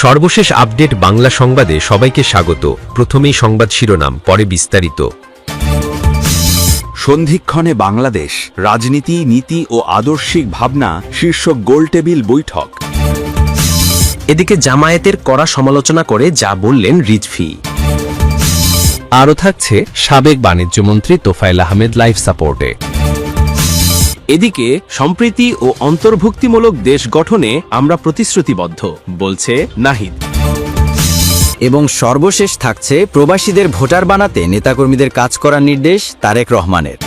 সর্বশেষ আপডেট বাংলা সংবাদে সবাইকে স্বাগত। প্রথমেই সংবাদ শিরোনাম, পরে বিস্তারিত। সন্ধিক্ষণে বাংলাদেশ, রাজনীতি, নীতি ও আদর্শিক ভাবনা শীর্ষক গোলটেবিল বৈঠক। এদিকে জামায়াতের কড়া সমালোচনা করে যা বললেন রিজভী। আরও থাকছে সাবেক বাণিজ্যমন্ত্রী তোফায়েল আহমেদ লাইফ সাপোর্টে। এদিকে সম্প্রীতি ও অন্তর্ভুক্তিমূলক দেশ গঠনে আমরা প্রতিশ্রুতিবদ্ধ, বলছে নাহিদ। এবং সর্বশেষ থাকছে প্রবাসীদের ভোটার বানাতে নেতাকর্মীদের কাজ করার নির্দেশ তারেক রহমানের।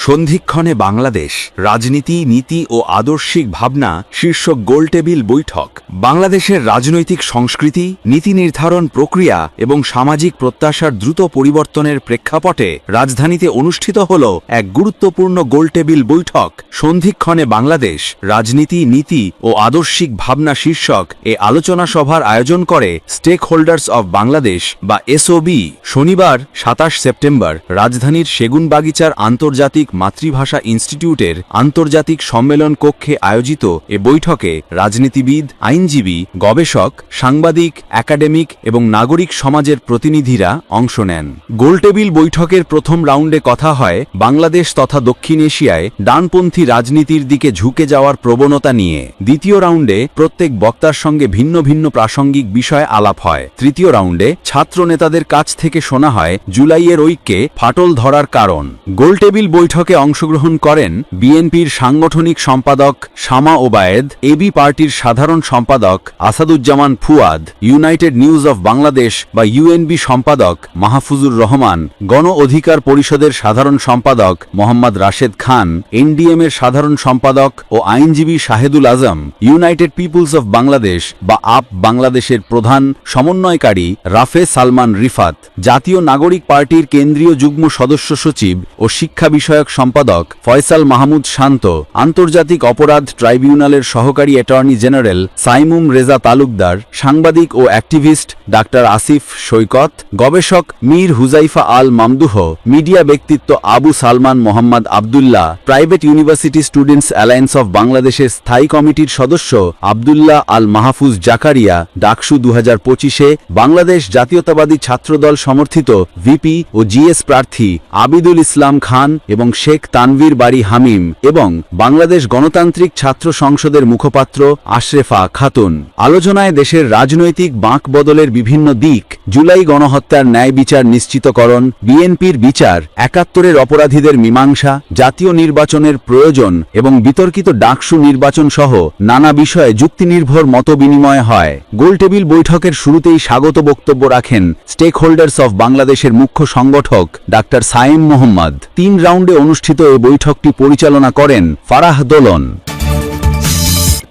সন্ধিক্ষণে বাংলাদেশ, রাজনীতি, নীতি ও আদর্শিক ভাবনা শীর্ষক গোলটেবিল বৈঠক। বাংলাদেশের রাজনৈতিক সংস্কৃতি, নীতি নির্ধারণ প্রক্রিয়া এবং সামাজিক প্রত্যাশার দ্রুত পরিবর্তনের প্রেক্ষাপটে রাজধানীতে অনুষ্ঠিত হল এক গুরুত্বপূর্ণ গোলটেবিল বৈঠক। সন্ধিক্ষণে বাংলাদেশ, রাজনীতি, নীতি ও আদর্শিক ভাবনা শীর্ষক এ আলোচনা সভার আয়োজন করে স্টেক হোল্ডার্স অব বাংলাদেশ বা এসওবি। শনিবার ২৭ সেপ্টেম্বর রাজধানীর সেগুনবাগিচার আন্তর্জাতিক মাতৃভাষা ইনস্টিটিউটের আন্তর্জাতিক সম্মেলন কক্ষে আয়োজিত এ বৈঠকে রাজনীতিবিদ, আইনজীবী, গবেষক, সাংবাদিক, একাডেমিক এবং নাগরিক সমাজের প্রতিনিধিরা অংশ নেন। গোলটেবিল বৈঠকের প্রথম রাউন্ডে কথা হয় বাংলাদেশ তথা দক্ষিণ এশিয়ায় ডানপন্থী রাজনীতির দিকে ঝুঁকে যাওয়ার প্রবণতা নিয়ে। দ্বিতীয় রাউন্ডে প্রত্যেক বক্তার সঙ্গে ভিন্ন ভিন্ন প্রাসঙ্গিক বিষয়ে আলাপ হয়। তৃতীয় রাউন্ডে ছাত্র নেতাদের কাছ থেকে শোনা হয় জুলাইয়ের ঐক্যে ফাটল ধরার কারণ। গোলটেবিল বৈঠকে অংশগ্রহণ করেন বিএনপির সাংগঠনিক সম্পাদক শামা ওবায়েদ, এবি পার্টির সাধারণ সম্পাদক Asaduzzaman Fuad, United news of Bangladesh বা ইউএনবি সম্পাদক মাহফুজুর রহমান, গণ অধিকার পরিষদের সাধারণ সম্পাদক মোহাম্মদ রাশেদ খান, এনডিএম এর সাধারণ সম্পাদক ও আইনজীবী শাহেদুল আজম, ইউনাইটেড পিপুলস অব বাংলাদেশ বা আপ বাংলাদেশের প্রধান সমন্বয়কারী রাফে সালমান রিফাত, জাতীয় নাগরিক পার্টির কেন্দ্রীয় যুগ্ম সদস্য সচিব ও শিক্ষা বিষয়ক সম্পাদক ফয়সাল মাহমুদ শান্ত, আন্তর্জাতিক অপরাধ ট্রাইব্যুনালের সহকারী অ্যাটর্নি জেনারেল সাইমুম রেজা তালুকদার, সাংবাদিক ও অ্যাক্টিভিস্ট ডাক্তার আসিফ সৈকত, গবেষক মীর হুজাইফা আল মামদুহ, মিডিয়া ব্যক্তিত্ব Abu Salman Mohammad Abdullah, private university students alliance of বাংলাদেশের স্থায়ী কমিটির সদস্য আবদুল্লাহ আল মাহফুজ জাকারিয়া, ডাকসু ২০২৫-এ বাংলাদেশ জাতীয়তাবাদী ছাত্রদল সমর্থিত ভিপি ও জিএস প্রার্থী আবিদুল ইসলাম খান এবং শেখ তানভীর বাড়ি হামিম এবং বাংলাদেশ গণতান্ত্রিক ছাত্র সংসদের মুখপাত্র আশরেফা খাতুন। আলোচনায় দেশের রাজনৈতিক বাঁক বদলের বিভিন্ন দিক, জুলাই গণহত্যার ন্যায় বিচার নিশ্চিতকরণ, বিএনপির বিচার, ৭১-এর অপরাধীদের মীমাংসা, জাতীয় নির্বাচনের প্রয়োজন এবং বিতর্কিত ডাকসু নির্বাচন সহ নানা বিষয়ে যুক্তিনির্ভর মতবিনিময় হয়। গোলটেবিল বৈঠকের শুরুতেই স্বাগত বক্তব্য রাখেন স্টেক হোল্ডার্স অব বাংলাদেশের মুখ্য সংগঠক ডাক্তার সায়েম মোহাম্মদ। ৩ রাউন্ডে অনুষ্ঠিত এ বৈঠকটি পরিচালনা করেন ফারাহ দোলন।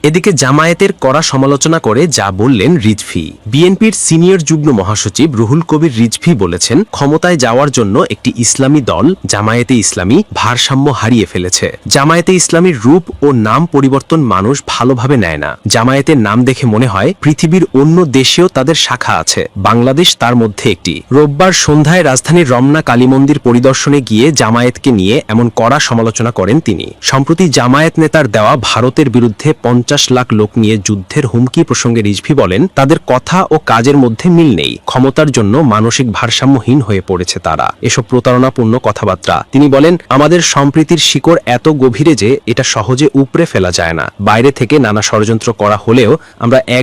এদিকে জামায়াতের কড়া সমালোচনা করে যা বললেন রিজভী। বিএনপির সিনিয়র যুগ্ম মহাসচিব রুহুল কবির রিজভী বলেছেন, ক্ষমতায় যাওয়ার জন্য একটি ইসলামী দল জামায়াতে ইসলামী ভারসাম্য হারিয়ে ফেলেছে। জামায়াতে ইসলামীর রূপ ও নাম পরিবর্তন মানুষ ভালোভাবে নেয় না। জামায়াতের নাম দেখে মনে হয় পৃথিবীর অন্য দেশেও তাদের শাখা আছে, বাংলাদেশ তার মধ্যে একটি। রোববার সন্ধ্যায় রাজধানীর রমনা কালী মন্দির পরিদর্শনে গিয়ে জামায়াতকে নিয়ে এমন কড়া সমালোচনা করেন তিনি। সম্প্রতি জামায়াত নেতার দেওয়া ভারতের বিরুদ্ধে ৫০ লাখ লোক নিয়ে যুদ্ধের হুমকি প্রসঙ্গে রিজভী বলেন, তাদের কথা ও কাজের মধ্যে মিল নেই। ক্ষমতার জন্য মানসিক ভারসাম্যহীন হয়ে পড়েছে তারা। এসব প্রতারণাপূর্ণ কথাবার্তা। তিনি বলেন, আমাদের সম্প্রীতির শিকড় এত গভীরে যে এটা সহজে উপড়ে ফেলা যায় না। বাইরে থেকে নানা ষড়যন্ত্র করা হলেও আমরা এক